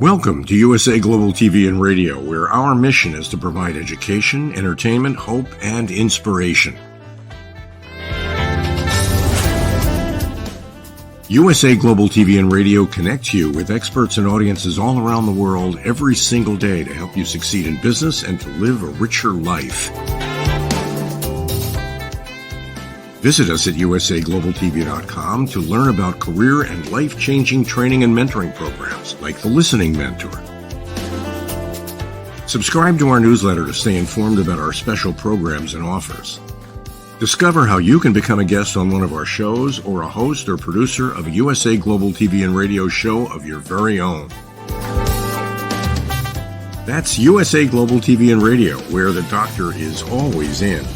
Welcome to USA Global TV and Radio, where our mission is to provide education, entertainment, hope, and inspiration. USA Global TV and Radio connects you with experts and audiences all around the world every single day to help you succeed in business and to live a richer life. Visit us at usaglobaltv.com to learn about career and life-changing training and mentoring programs like the Listening Mentor. Subscribe to our newsletter to stay informed about our special programs and offers. Discover how you can become a guest on one of our shows or a host or producer of a USA Global TV and Radio show of your very own. That's USA Global TV and Radio, where the doctor is always in.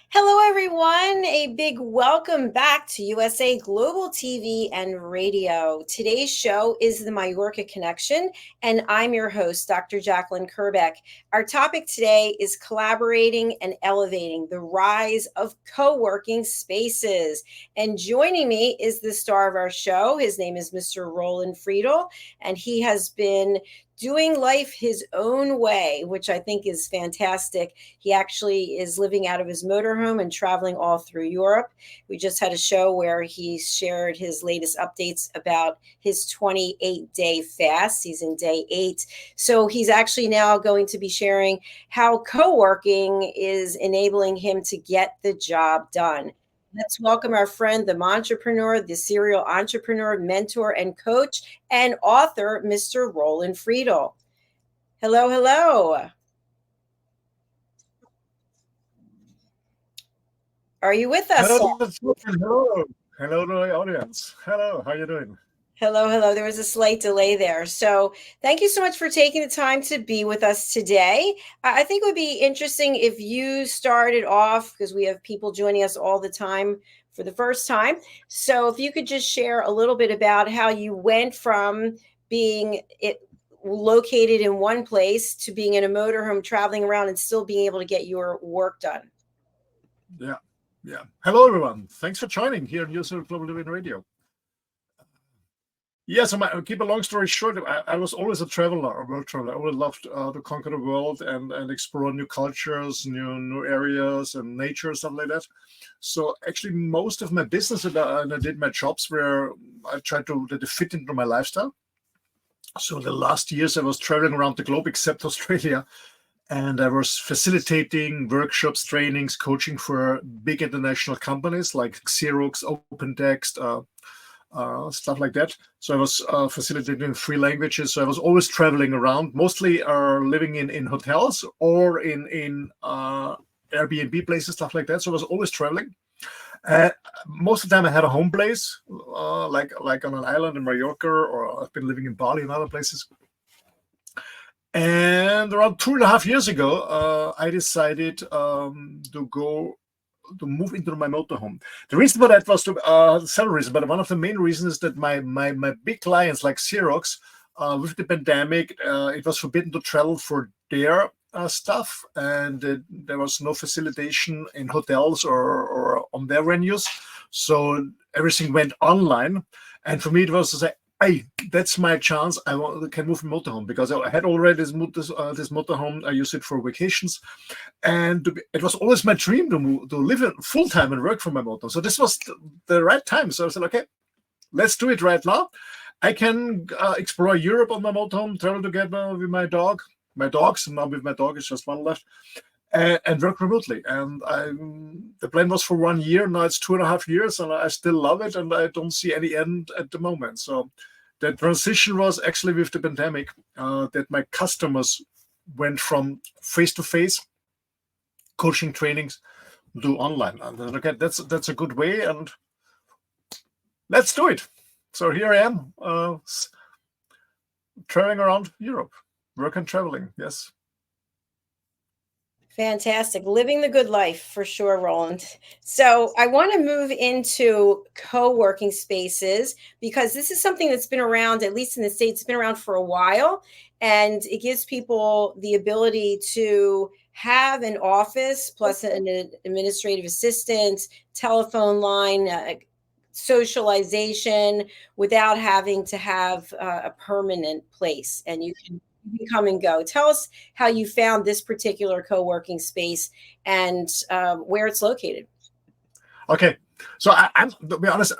Hello, everyone. A big welcome back to USA Global TV and Radio. Today's show is the Mallorca Connection, and I'm your host, Dr. Jacalyn-Kerbeck. Our topic today is collaborating and elevating the rise of co-working spaces. And joining me is the star of our show. His name is Mr. Roland-Friedl, and he has been doing life his own way, which I think is fantastic. He actually is living out of his motorhome and traveling all through Europe. We just had a show where he shared his latest updates about his 28-day fast. He's in day 8. So he's actually now going to be sharing how co-working is enabling him to get the job done. Let's welcome our friend, the entrepreneur, the serial entrepreneur, mentor, and coach, and author, Mr. Roland-Friedl. Hello, hello. Are you with us? Hello. Hello to the audience. Hello, how are you doing? Hello, hello. There was a slight delay there. So thank you so much for taking the time to be with us today. I think it would be interesting if you started off, because we have people joining us all the time for the first time. So if you could just share a little bit about how you went from being located in one place to being in a motorhome, traveling around and still being able to get your work done. Yeah. Hello, everyone. Thanks for joining here on USA Global TV and Radio. Yes, I'll keep a long story short. I was always a traveler, a world traveler. I always loved to conquer the world and explore new cultures, new areas and nature, stuff like that. So actually, most of my business and I did my jobs where I tried to let it fit into my lifestyle. So the last years I was traveling around the globe, except Australia, and I was facilitating workshops, trainings, coaching for big international companies like Xerox, OpenText, stuff like that. So I was facilitating in 3 languages. So I was always traveling around, mostly living in hotels or in Airbnb places, stuff like that. So I was always traveling. Most of the time I had a home place, like on an island in Mallorca, or I've been living in Bali and other places. And around 2.5 years ago, I decided to move into my motorhome. The reason for that was several reasons, but one of the main reasons is that my big clients like Xerox, with the pandemic, it was forbidden to travel for their stuff, and there was no facilitation in hotels or on their venues, so everything went online. And for me, it was to say, hey, that's my chance. I can move in motorhome, because I had already this motorhome. I used it for vacations, and it was always my dream to live full time and work from my motorhome. So this was the right time. So I said, okay, let's do it right now. I can explore Europe on my motorhome, travel together with my dogs, and now with my dog, it's just one left, and work remotely. And the plan was for 1 year. Now it's 2.5 years, and I still love it, and I don't see any end at the moment. So the transition was actually with the pandemic, that my customers went from face-to-face coaching trainings to online. And then, okay, that's a good way, and let's do it. So here I am, traveling around Europe, work and traveling. Yes. Fantastic. Living the good life for sure, Roland. So I want to move into co-working spaces because this is something that's been around, at least in the States, it's been around for a while. And it gives people the ability to have an office plus an administrative assistant, telephone line, socialization without having to have a permanent place. And you can come and go. Tell us how you found this particular co-working space and where it's located. Okay, so I'm to be honest.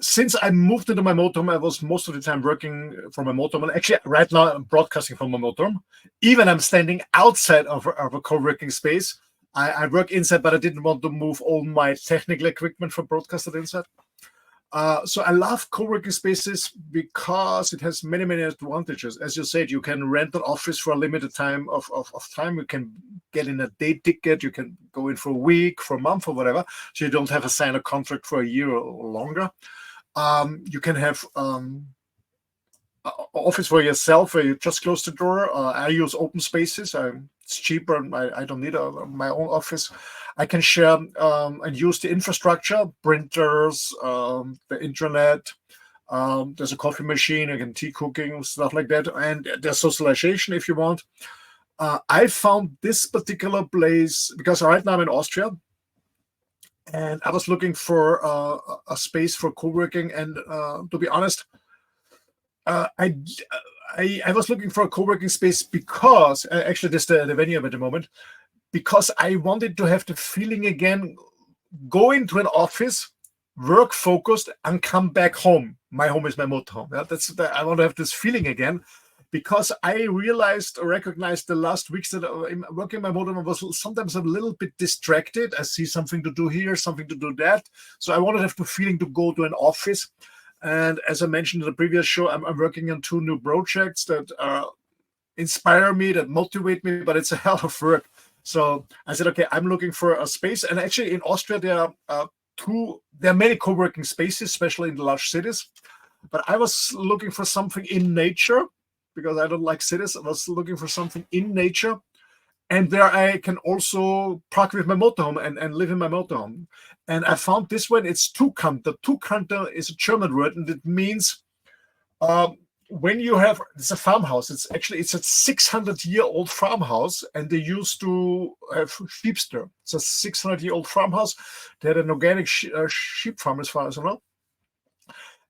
Since I moved into my motorhome, I was most of the time working from my motorhome. And actually, right now I'm broadcasting from my motorhome. Even I'm standing outside of a co-working space. I work inside, but I didn't want to move all my technical equipment for broadcasting inside. So I love co-working spaces because it has many, many advantages. As you said, you can rent an office for a limited time of time. You can get in a day ticket. You can go in for a week, for a month, or whatever. So you don't have to sign a contract for a year or longer. You can have office for yourself where you just close the door. I use open spaces. It's cheaper. I don't need my own office. I can share and use the infrastructure, printers, the internet. There's a coffee machine, again, tea cooking, stuff like that. And there's socialization if you want. I found this particular place because right now I'm in Austria. And I was looking for a space for co-working. And to be honest, I was looking for a co-working space because, actually this is the venue at the moment, because I wanted to have the feeling again, go into an office, work focused, and come back home. My home is my motorhome. Yeah, I want to have this feeling again, because I recognized the last weeks that I'm working my motorhome, I was sometimes a little bit distracted. I see something to do here, something to do that. So I wanted to have the feeling to go to an office. And as I mentioned in the previous show, I'm working on 2 new projects that inspire me, that motivate me, but it's a hell of work. So I said, okay, I'm looking for a space. And actually in Austria, there are many co-working spaces, especially in the large cities. But I was looking for something in nature because I don't like cities. I was looking for something in nature. And there I can also park with my motorhome and live in my motorhome. And I found this one, it's Tukanter. Tukanter is a German word, and it means when you have, it's a farmhouse. It's a 600-year-old farmhouse, and they used to have sheep there. It's a 600-year-old farmhouse. They had an organic sheep farm, as far as I know.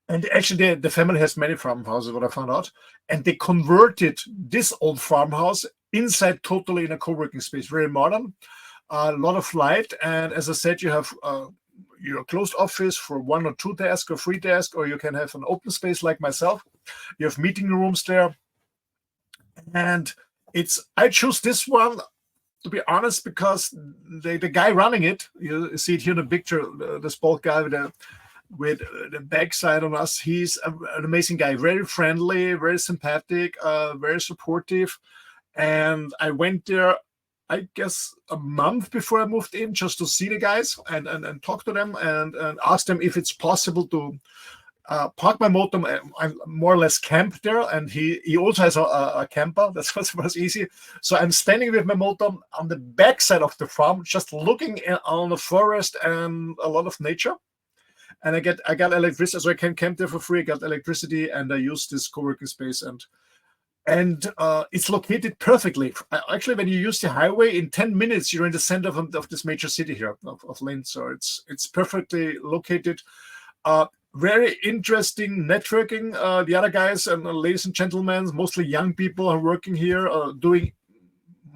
And actually, the family has many farmhouses, what I found out. And they converted this old farmhouse inside totally in a co-working space, very modern, a lot of light. And as I said, you have your closed office for 1 or 2 desks or 3 desks, or you can have an open space like myself. You have meeting rooms there. And I chose this one, to be honest, because the guy running it, you see it here in the picture, this bald guy with the backside on us, he's an amazing guy, very friendly, very sympathetic, very supportive. And I went there, I guess, a month before I moved in, just to see the guys and talk to them and ask them if it's possible to park my motorhome. I more or less camp there, and he also has a camper. That's what was easy. So I'm standing with my motorhome on the backside of the farm, just looking on the forest and a lot of nature. And I got electricity, so I can camp there for free. I got electricity, and I use this co-working space, and it's located perfectly. Actually, when you use the highway, in 10 minutes, you're in the center of this major city here, of Linz. So it's perfectly located. Very interesting networking. The other guys and ladies and gentlemen, mostly young people are working here, doing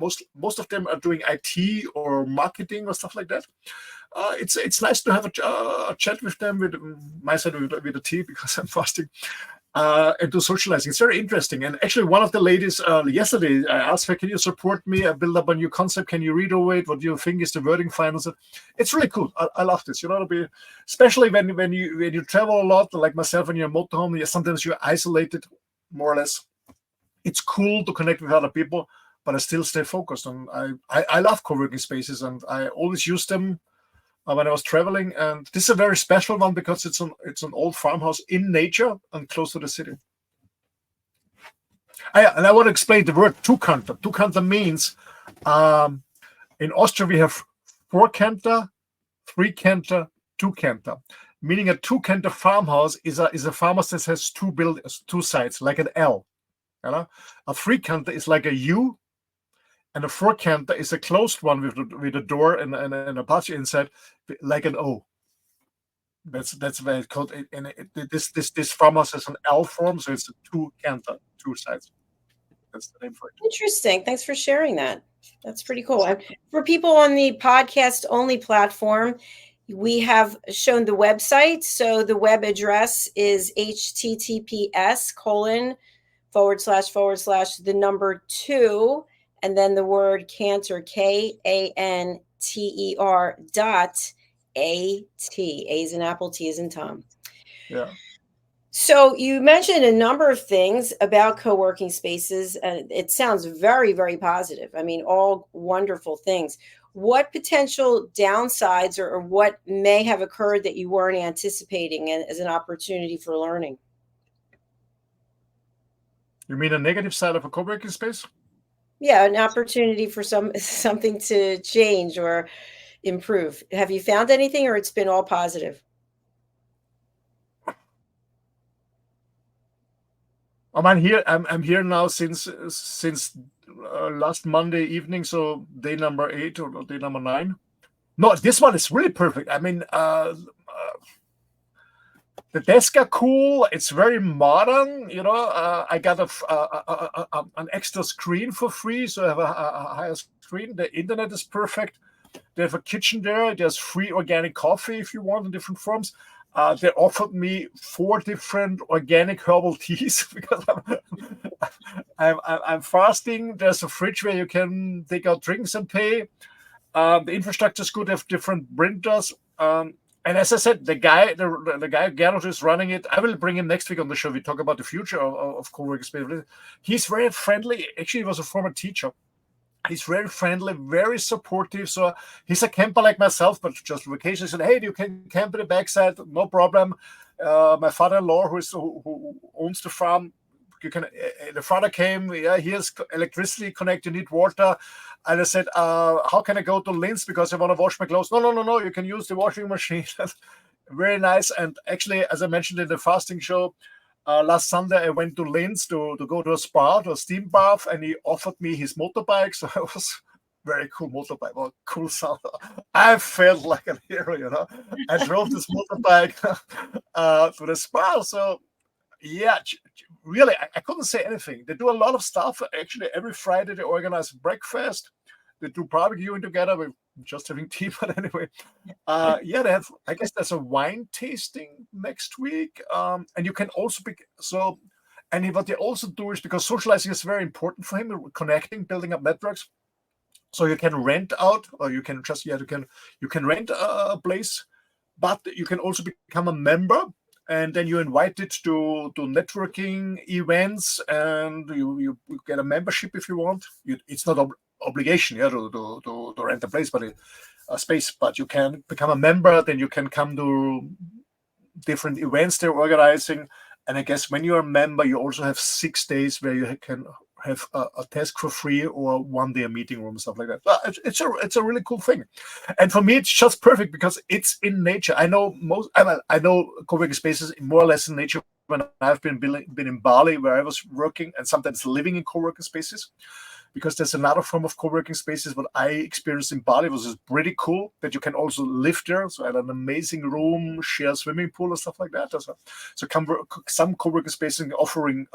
most of them are doing IT or marketing or stuff like that. It's nice to have a chat with them, with my side with the tea, because I'm fasting, and to socializing. It's very interesting. And actually, one of the ladies yesterday, I asked her, "Can you support me? I build up a new concept. Can you read over it? What do you think is the wording fine?" It's really cool. I love this. You know, especially when you travel a lot, like myself, in your motorhome, sometimes you're isolated, more or less. It's cool to connect with other people, but I still stay focused. And I love co-working spaces, and I always use them when I was traveling. And this is a very special one because it's an old farmhouse in nature and close to the city. And I want to explain the word Tukanter. Tukanter means In Austria, we have 4-canter, 3-canter, 2-canter. Meaning a 2-canter farmhouse is a farmhouse that has two sides, like an L. You know? A 3-canter is like a U, and a 4-canter is a closed one with a door and a patio inside, like an O. That's why it's called. And this farmhouse has an L form, so it's a 2-canter, two sides. That's the name for it. Interesting. Thanks for sharing that. That's pretty cool. And for people on the podcast only platform, we have shown the website. So the web address is https:// 2 and then the word canter, KANTER .AT. A is in apple, T is in Tom. Yeah. So you mentioned a number of things about co-working spaces, and it sounds very, very positive. I mean, all wonderful things. What potential downsides or what may have occurred that you weren't anticipating as an opportunity for learning? You mean a negative side of a co-working space? Yeah, an opportunity for something to change or improve. Have you found anything, or it's been all positive? I'm here now since last Monday evening, so day number 8 or day number 9. No, this one is really perfect. I mean, the desks are cool. It's very modern. You know, I got an extra screen for free, so I have a higher screen. The internet is perfect. They have a kitchen there. There's free organic coffee if you want in different forms. They offered me 4 different organic herbal teas because I'm fasting. There's a fridge where you can take out drinks and pay. The infrastructure is good. They have different printers. And as I said, the guy Gerhard who is running it, I will bring him next week on the show. We talk about the future of co-working space. He's very friendly. Actually, he was a former teacher. He's very friendly, very supportive. So he's a camper like myself, but just vacation. He said, "Hey, you can camp in the backside, no problem." My father-in-law, who owns the farm, the father came. Yeah, here's electricity connected. You need water. And I said, "How can I go to Linz because I want to wash my clothes?" No. You can use the washing machine. Very nice. And actually, as I mentioned in the fasting show, last Sunday I went to Linz to go to a spa, to a steam bath, and he offered me his motorbike. So it was very cool motorbike. Well, cool sound. I felt like a hero, you know. I drove this motorbike to the spa. So yeah, really, I couldn't say anything. They do a lot of stuff. Actually, every Friday they organize breakfast. They do barbecuing together. We're just having tea, but anyway. Yeah, they have. I guess there's a wine tasting next week, and you can also be so. And what they also do is because socializing is very important for him, connecting, building up networks. So you can rent out, or you can just you can rent a place, but you can also become a member. And then you're invited to networking events, and you get a membership if you want. It's not obligation, yeah, to rent a place, but a space. But you can become a member. Then you can come to different events they're organizing. And I guess when you're a member, you also have 6 days where you can have a task for free or 1 day a meeting room, stuff like that. It's a really cool thing. And for me, it's just perfect because it's in nature. I know co-working spaces more or less in nature when I've been in Bali, where I was working and sometimes living in co-working spaces. Because there's another form of co-working spaces. What I experienced in Bali was pretty cool that you can also live there. So I had an amazing room, share a swimming pool and stuff like that. So some co-working spaces offering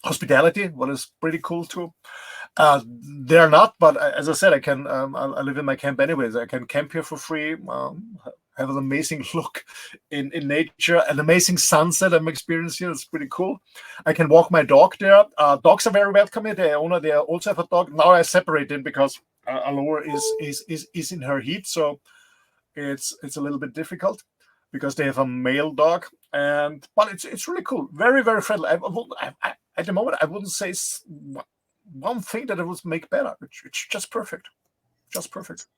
hospitality, what is pretty cool too. They're not, but as I said, I can. I live in my camp anyways. I can camp here for free. Have an amazing look in nature, an amazing sunset I'm experiencing here. It's pretty cool. I can walk my dog there. Dogs are very welcome here. They also have a dog. Now I separate them because Alora is in her heat, so it's a little bit difficult because they have a male dog. But it's really cool. Very, very friendly. At the moment, I wouldn't say one thing that it would make better. It's just perfect. Just perfect.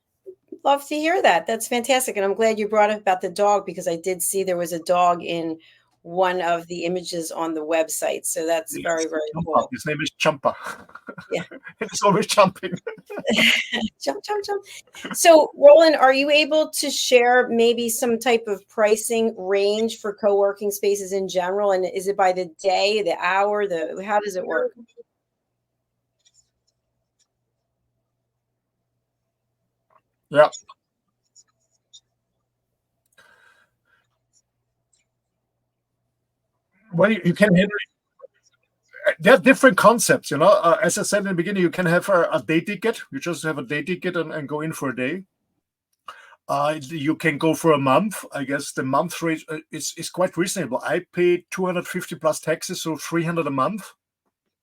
Love to hear that. That's fantastic. And I'm glad you brought up about the dog because I did see there was a dog in one of the images on the website. So that's very, very cool. His name is Champa. Yeah. It's always jumping. Jump, jump, jump. So, Roland, are you able to share maybe some type of pricing range for co-working spaces in general? And is it by the day, the hour, how does it work? Yeah. Well, you can handle it. There are different concepts, as I said in the beginning, you can have a day ticket. You just have a day ticket and go in for a day. You can go for a month. I guess the month rate is quite reasonable. I paid 250 plus taxes, so 300 a month.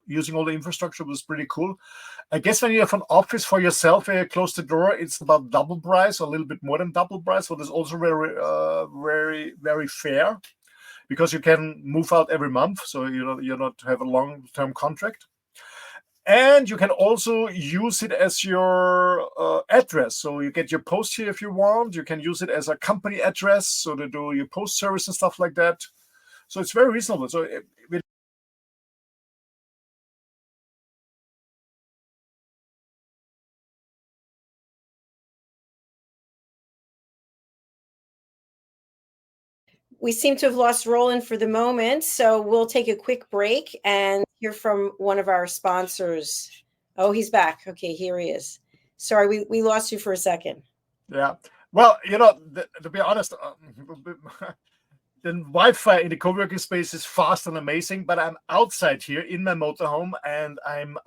Using all the infrastructure was pretty cool. I guess when you have an office for yourself where you close the door, it's about double price, or a little bit more than double price. So that's also very, very fair, because you can move out every month, so you not have a long-term contract. And you can also use it as your address. So you get your post here if you want. You can use it as a company address, so to do your post service and stuff like that. So it's very reasonable. So we seem to have lost Roland for the moment, so we'll take a quick break and hear from one of our sponsors. Oh, he's back. Okay, here he is. Sorry, we lost you for a second. Yeah. Well, to be honest, the Wi-Fi in the co-working space is fast and amazing, but I'm outside here in my motorhome, and I'm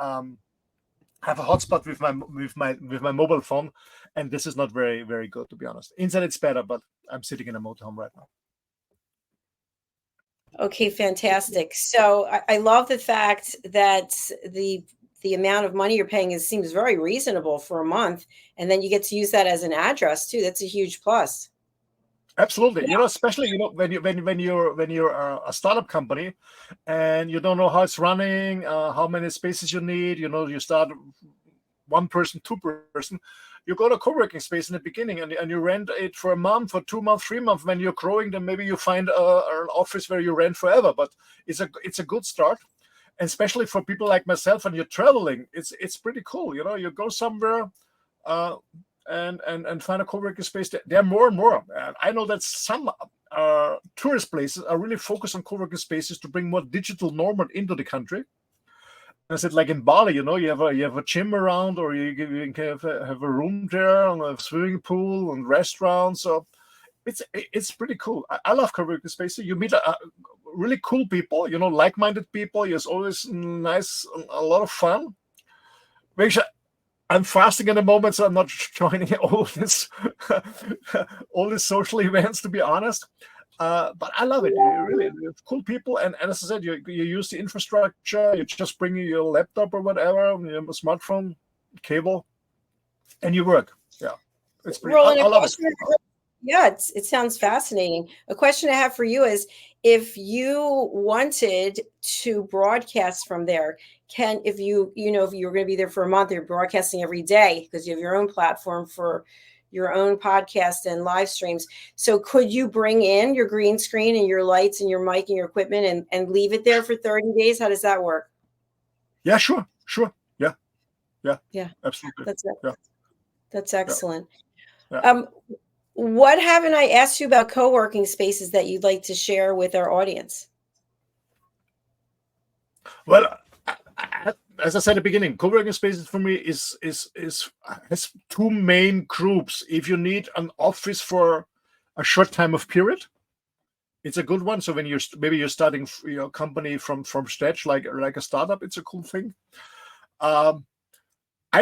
have a hotspot with my mobile phone, and this is not very, very good, to be honest. Inside it's better, but I'm sitting in a motorhome right now. Okay, fantastic. So I love the fact that the amount of money you're paying seems very reasonable for a month, and then you get to use that as an address too. That's a huge plus. Absolutely, especially when you're a startup company and you don't know how it's running, how many spaces you need. You start one person, two person. You go to a co-working space in the beginning, and you rent it for a month, or 2 months, 3 months. When you're growing, then maybe you find an office where you rent forever. But it's a good start, and especially for people like myself, and you're traveling, it's pretty cool. You go somewhere and find a co-working space. There are more and more. I know that some tourist places are really focused on co-working spaces to bring more digital nomad into the country. I said, like in Bali, you have a gym around, or you can have a room there, and a swimming pool and restaurants. So it's pretty cool. I love co-working spaces. You meet really cool people, like-minded people. It's always nice, a lot of fun. Make sure I'm fasting at the moment, so I'm not joining all these social events, to be honest. But I love it. Really, cool people, and as I said, you use the infrastructure. You just bring your laptop or whatever, your smartphone, cable, and you work. Yeah, it's pretty. Roland, I love it. Yeah, it sounds fascinating. A question I have for you is, if you wanted to broadcast from there, if you were going to be there for a month, you're broadcasting every day because you have your own platform for your own podcast and live streams. So could you bring in your green screen and your lights and your mic and your equipment and leave it there for 30 days? How does that work? Yeah, sure. Yeah, absolutely. That's excellent. Yeah. What haven't I asked you about co-working spaces that you'd like to share with our audience? Well, as I said at the beginning, co-working spaces for me has two main groups. If you need an office for a short time of period, it's a good one. So when you're starting your company from scratch, like a startup, it's a cool thing. I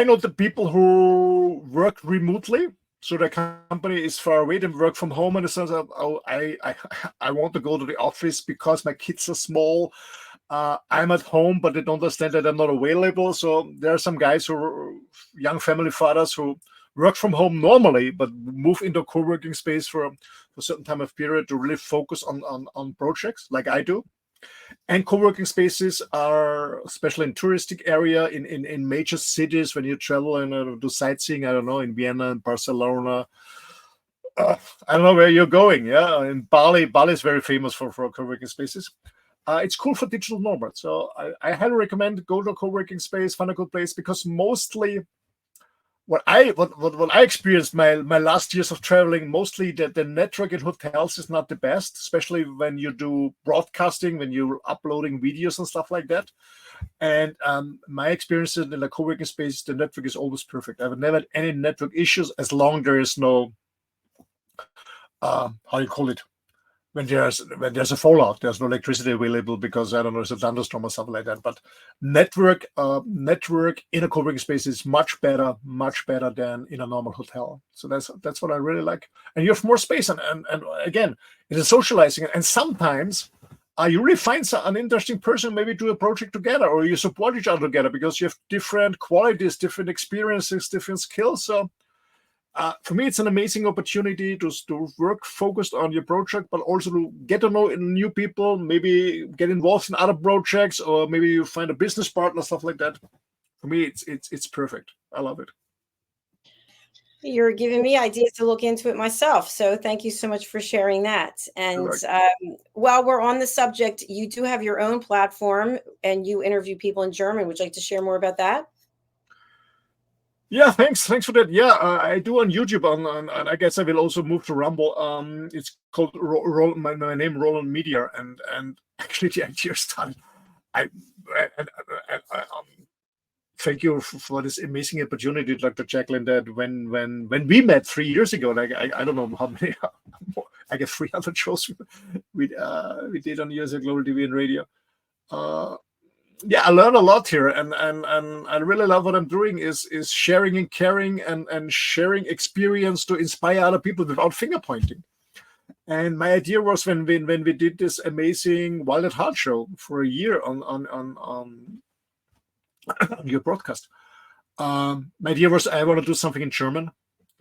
know the people who work remotely, so the company is far away, they work from home, and it says, "Oh, I want to go to the office because my kids are small. I'm at home, but they don't understand that I'm not available." So there are some guys who are young family fathers who work from home normally, but move into a co-working space for a certain time of period to really focus on projects, like I do. And co-working spaces are, especially in touristic area, in major cities, when you travel and do sightseeing, I don't know, in Vienna and Barcelona, I don't know where you're going. Yeah, in Bali is very famous for co-working spaces. It's cool for digital nomads. So I highly recommend go to a co-working space, find a good place, because mostly what I experienced my last years of traveling, mostly the network in hotels is not the best, especially when you do broadcasting, when you're uploading videos and stuff like that. And my experience in the co-working space, the network is always perfect. I've never had any network issues as long there is no how do you call it, when there's a fallout, there's no electricity available because I don't know, it's a thunderstorm or something like that. But network in a co-working space is much better than in a normal hotel. So that's what I really like. And you have more space, and again, it is socializing. And sometimes you really find an interesting person, maybe do a project together, or you support each other together because you have different qualities, different experiences, different skills. So for me, it's an amazing opportunity to work focused on your project, but also to get to know new people, maybe get involved in other projects, or maybe you find a business partner, stuff like that. For me, it's perfect. I love it. You're giving me ideas to look into it myself. So thank you so much for sharing that. And while we're on the subject, you do have your own platform and you interview people in German. Would you like to share more about that? Yeah, thanks for that. Yeah, I do on YouTube, and I guess I will also move to Rumble. It's called my name Roland Media, and actually the idea started. Thank you for this amazing opportunity, Dr. Jacalyn. That when we met 3 years ago, like I don't know how many, I guess 300 shows we did on USA Global TV and Radio. Yeah, I learned a lot here, and I really love what I'm doing is sharing and caring and sharing experience to inspire other people without finger pointing. And my idea was when we did this amazing Wild at Heart show for a year on your broadcast. My idea was I want to do something in German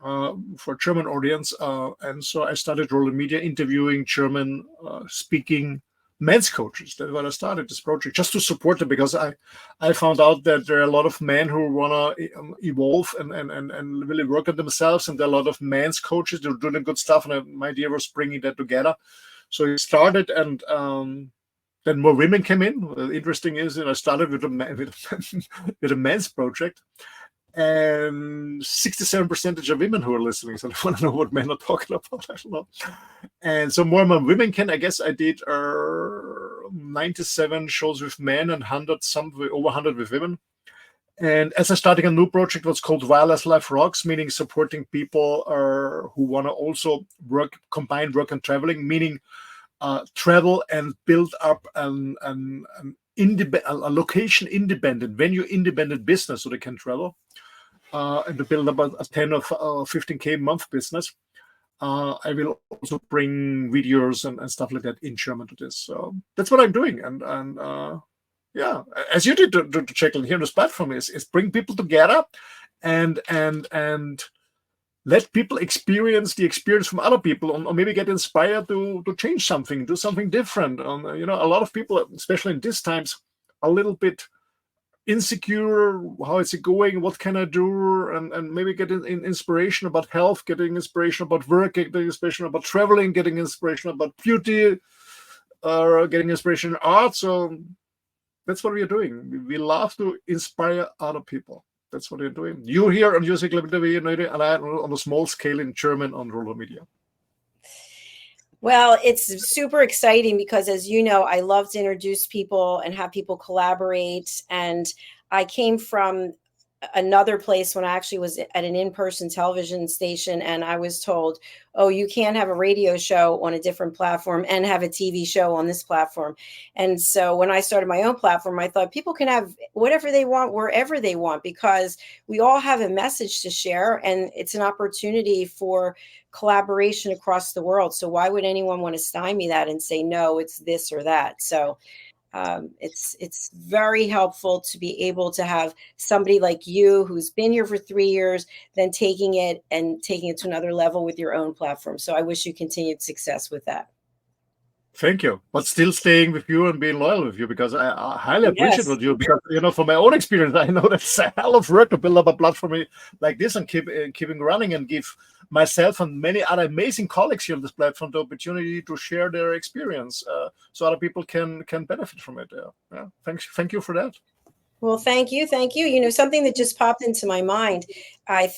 for a German audience, and so I started Roland Media interviewing German speaking men's coaches. That's when I started this project, just to support them, because I found out that there are a lot of men who want to evolve and really work on themselves, and there are a lot of men's coaches that are doing good stuff, and my idea was bringing that together. So it started, and then more women came in. The interesting is that I started with a men's project, and 67% of women who are listening. So I want to know what men are talking about. I don't know. And so more and more women can. I guess I did 97 shows with men and over 100 with women. And as I started a new project, what's called Wireless Life Rocks, meaning supporting people who want to also combine work and traveling, meaning travel and build up a location independent, venue independent business, so they can travel. And to build up a 10 or 15K month business. I will also bring videos and stuff like that in German to this. So that's what I'm doing. And yeah, as you did to check in here on this platform, is bring people together and let people experience the experience from other people, or maybe get inspired to change something, do something different. You know, a lot of people, especially in these times, are a little bit insecure. How is it going? What can I do? And maybe getting inspiration about health, getting inspiration about work, getting inspiration about traveling, getting inspiration about beauty, or getting inspiration in art. So that's what we are doing. We love to inspire other people. That's what we're doing. You here on USA Global TV and I on a small scale in German on Roland Media. Well, it's super exciting because, as you know, I love to introduce people and have people collaborate. And I came from another place when I actually was at an in-person television station, and I was told, oh, you can't have a radio show on a different platform and have a TV show on this platform. And so when I started my own platform, I thought people can have whatever they want, wherever they want, because we all have a message to share, and it's an opportunity for collaboration across the world. So why would anyone want to stymie that and say, no, it's this or that? So it's very helpful to be able to have somebody like you who's been here for 3 years, then taking it to another level with your own platform. So I wish you continued success with that. Thank you, but still staying with you and being loyal with you, because I highly appreciate Yes. what you, because from my own experience, I know that's a hell of work to build up a platform like this and keeping running, and give myself and many other amazing colleagues here on this platform the opportunity to share their experience, so other people can benefit from it. Yeah. Thank you for that. Well, thank you. Thank you. You know, something that just popped into my mind, I,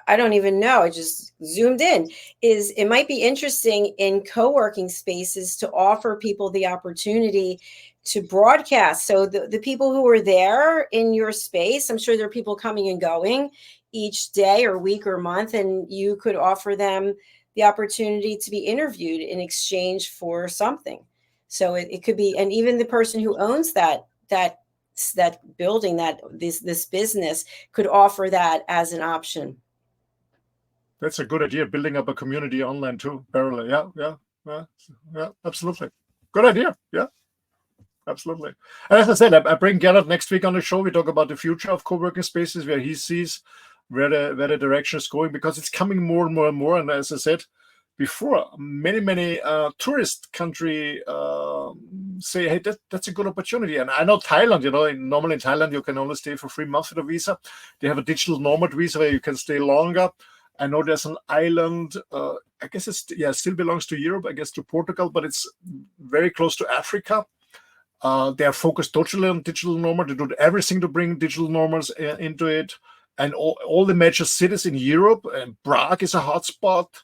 I don't even know, I just zoomed in, is it might be interesting in co-working spaces to offer people the opportunity to broadcast. So the people who are there in your space, I'm sure there are people coming and going each day or week or month, and you could offer them the opportunity to be interviewed in exchange for something. So it could be, and even the person who owns that building, that this business, could offer that as an option. That's a good idea. Building up a community online too, parallel. Yeah, absolutely. Good idea. Yeah, absolutely. And as I said, I bring Gerhard next week on the show. We talk about the future of co-working spaces, where he sees where the direction is going, because it's coming more and more and more. And as I said before, many tourist country say, hey, that's a good opportunity. And I know Thailand, normally in Thailand you can only stay for 3 months with a visa. They have a digital nomad visa where you can stay longer. I know there's an island, I guess still belongs to Europe, I guess to Portugal, but it's very close to Africa. They are focused totally on digital nomad. They do everything to bring digital nomads into it. And all the major cities in Europe, and Prague is a hotspot,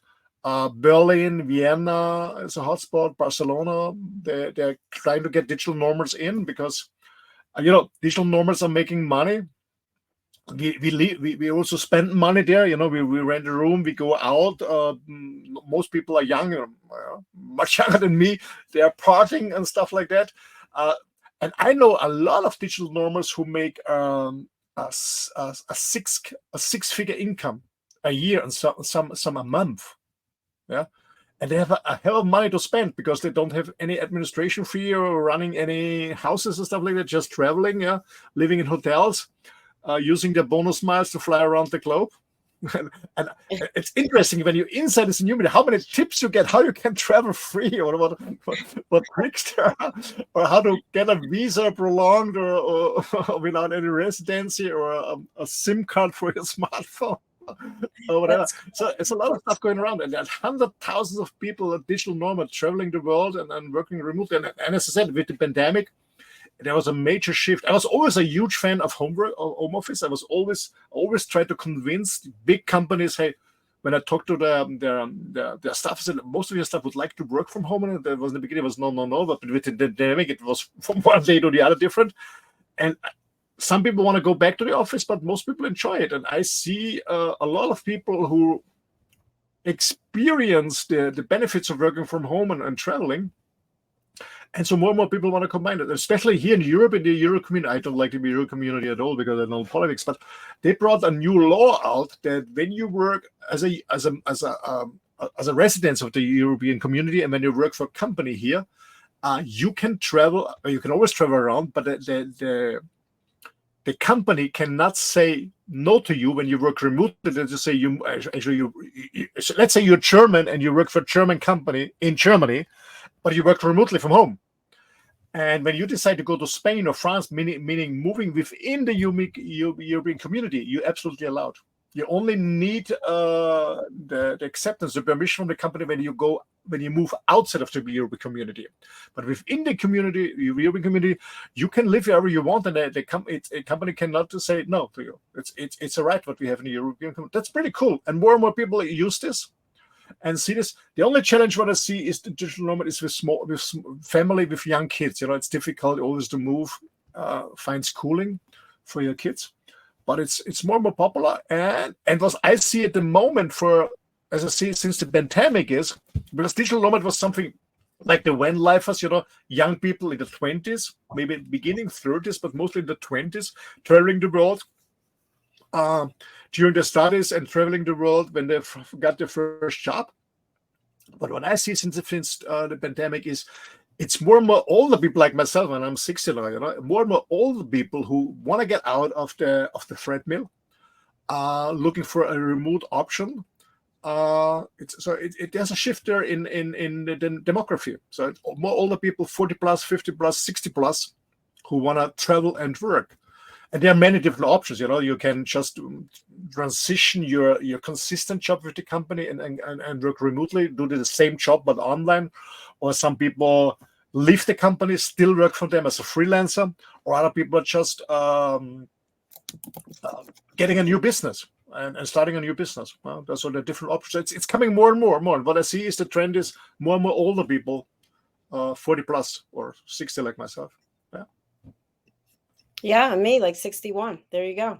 Berlin, Vienna is a hotspot, Barcelona, they're trying to get digital nomads in, because, digital nomads are making money. We also spend money there. We rent a room, we go out. Most people are young, much younger than me. They are partying and stuff like that. And I know a lot of digital nomads who make a six-figure income a year, and some a month. Yeah. And they have a hell of money to spend, because they don't have any administration fee or running any houses and stuff like that, just traveling, living in hotels. Using their bonus miles to fly around the globe. And it's interesting when you're inside this new media, how many tips you get, how you can travel free, or what tricks there are, or how to get a visa prolonged, or without any residency, or a SIM card for your smartphone, or whatever. So it's a lot of stuff going around, and there's hundreds of thousands of people, digital nomads, traveling the world and working remotely. And as I said, with the pandemic, there was a major shift. I was always a huge fan of home office. I was always try to convince big companies, hey, when I talked to their staff, I said, most of your staff would like to work from home. And there was in the beginning, it was no. But with the pandemic, it was from one day to the other different. And some people want to go back to the office, but most people enjoy it. And I see a lot of people who experience the benefits of working from home and traveling. And so more and more people want to combine it, especially here in Europe, in the Euro community. I don't like the Euro community at all, because I know politics, but they brought a new law out that when you work as a resident of the European community, and when you work for a company here, you can travel, or you can always travel around, but the company cannot say no to you when you work remotely. They just say let's say you're German and you work for a German company in Germany, but you work remotely from home. And when you decide to go to Spain or France, meaning moving within the European community, you're absolutely allowed. You only need the acceptance, the permission from the company when you move outside of the European community. But within the community, the European community, you can live wherever you want, and a company cannot say no to you. It's a right what we have in the European community. That's pretty cool, and more people use this and see this. The only challenge what I see is the digital nomad is with family with young kids. It's difficult always to move, find schooling for your kids, but it's more and more popular. And what I see at the moment, as I see since the pandemic, is because digital nomad was something like the van lifers, young people in the 20s, maybe beginning 30s, but mostly in the 20s, traveling the world. During their studies and traveling the world when they got their first job. But what I see since the pandemic is it's more and more older people like myself, and I'm 60 now, more and more older people who want to get out of the treadmill, looking for a remote option, there's a shift there in the demography. So it's more older people, 40 plus, 50 plus, 60 plus, who want to travel and work. And there are many different options. You can just transition your consistent job with the company and work remotely, do the same job but online. Or some people leave the company, still work for them as a freelancer. Or other people are just getting a new business and starting a new business. Well, those are the different options. It's coming more and more and more. And what I see is the trend is more and more older people, 40 plus or 60 like myself. Yeah, me, like 61. There you go.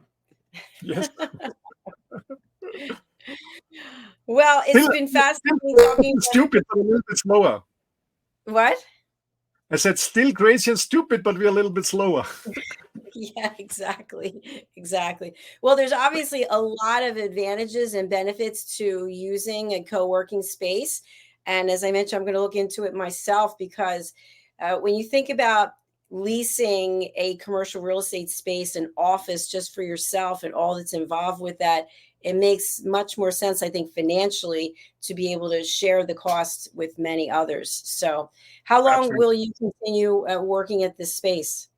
Yes. Well, it's been fascinating talking. Stupid, but a little bit slower. What? I said still crazy and stupid, but we're a little bit slower. Yeah, exactly. Well, there's obviously a lot of advantages and benefits to using a co-working space. And as I mentioned, I'm going to look into it myself because when you think about leasing a commercial real estate space, an office just for yourself and all that's involved with that, it makes much more sense, I think, financially to be able to share the cost with many others. So how long Absolutely. will you continue working at this space?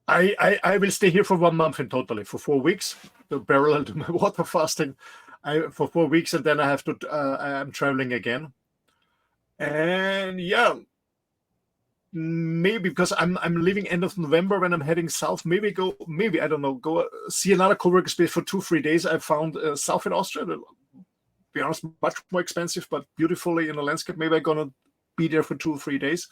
I will stay here for 1 month in totally, for 4 weeks, to parallel to my water fasting, for 4 weeks, and then I'm traveling again. And yeah, maybe because I'm leaving end of November when I'm heading south. Maybe I don't know, go see another co-working space for 2-3 days. I found south in Austria. To be honest, much more expensive, but beautifully in the landscape. Maybe I'm gonna be there for 2-3 days.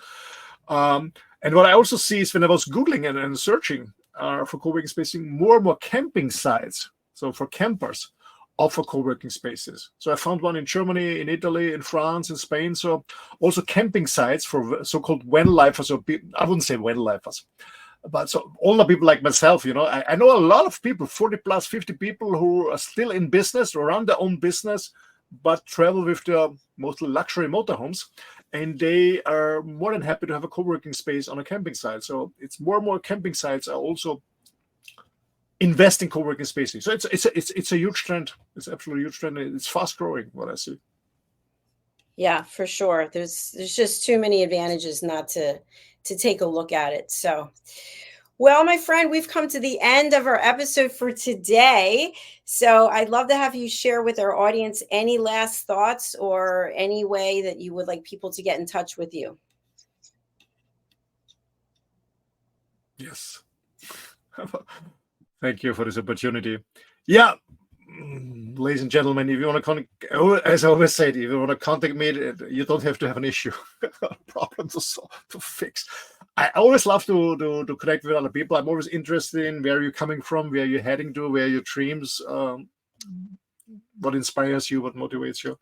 And what I also see is when I was Googling and searching for co-working spacing, more and more camping sites. So for campers, offer co-working spaces. So I found one in Germany, in Italy, in France, in Spain. So also camping sites for so-called van-lifers, or I wouldn't say van-lifers, but so older people like myself, I know a lot of people, 40 plus, 50 people who are still in business or run their own business, but travel with their mostly luxury motorhomes. And they are more than happy to have a co-working space on a camping site. So it's more and more camping sites are also invest in co-working spaces. So it's a huge trend. It's absolutely a huge trend. It's fast growing, what I see. Yeah, for sure. There's just too many advantages not to take a look at it. So, well, my friend, we've come to the end of our episode for today. So I'd love to have you share with our audience any last thoughts or any way that you would like people to get in touch with you. Yes. Thank you for this opportunity. Yeah, ladies and gentlemen, if you want to as I always said, if you want to contact me, you don't have to have an issue, a problem to fix. I always love to connect with other people. I'm always interested in where you're coming from, where you're heading to, where your dreams, what inspires you, what motivates you.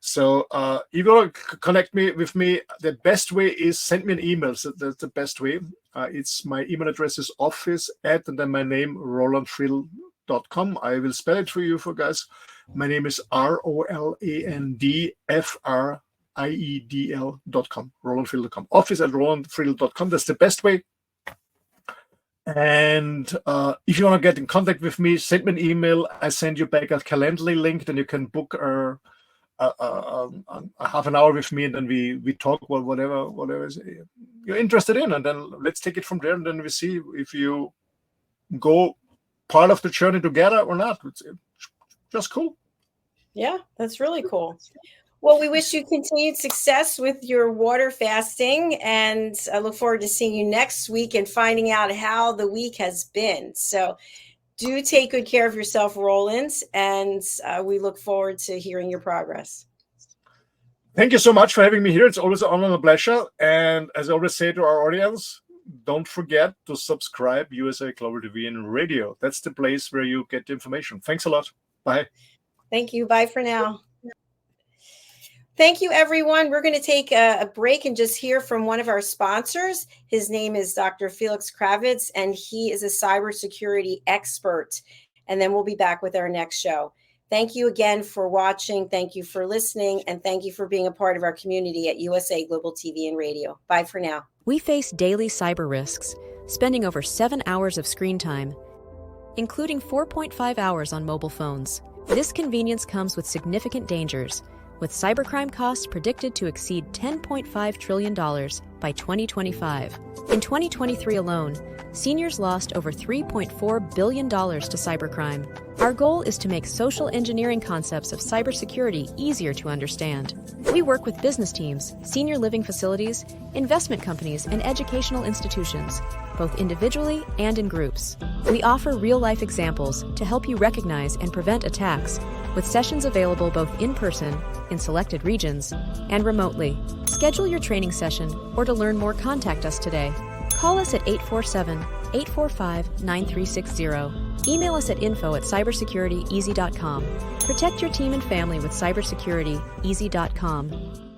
So if you want to connect with me, the best way is send me an email. So that's the best way. It's my email address is office@ and then my name, roland-friedl.com. I will spell it for you guys. My name is rolandfriedl.com, roland-friedl.com. office@roland-friedl.com. That's the best way. And if you want to get in contact with me, send me an email. I send you back a Calendly link, then you can book a half an hour with me, and then we talk about whatever you're interested in, and then let's take it from there, and then we see if you go part of the journey together or not. It's just cool. Yeah, that's really cool. Well, we wish you continued success with your water fasting, and I look forward to seeing you next week and finding out how the week has been. So do take good care of yourself, Roland, and we look forward to hearing your progress. Thank you so much for having me here. It's always an honor and a pleasure. And as I always say to our audience, don't forget to subscribe USA Global TV and Radio. That's the place where you get the information. Thanks a lot. Bye. Thank you. Bye for now. Thank you, everyone. We're going to take a break and just hear from one of our sponsors. His name is Dr. Felix Kravitz, and he is a cybersecurity expert. And then we'll be back with our next show. Thank you again for watching. Thank you for listening. And thank you for being a part of our community at USA Global TV and Radio. Bye for now. We face daily cyber risks, spending over 7 hours of screen time, including 4.5 hours on mobile phones. This convenience comes with significant dangers, with cybercrime costs predicted to exceed $10.5 trillion by 2025. In 2023 alone, seniors lost over $3.4 billion to cybercrime. Our goal is to make social engineering concepts of cybersecurity easier to understand. We work with business teams, senior living facilities, investment companies, and educational institutions, both individually and in groups. We offer real-life examples to help you recognize and prevent attacks, with sessions available both in person, in selected regions, and remotely. Schedule your training session, or to learn more, contact us today. Call us at 847-845-9360. Email us at info@cybersecurityeasy.com. Protect your team and family with cybersecurity easy.com.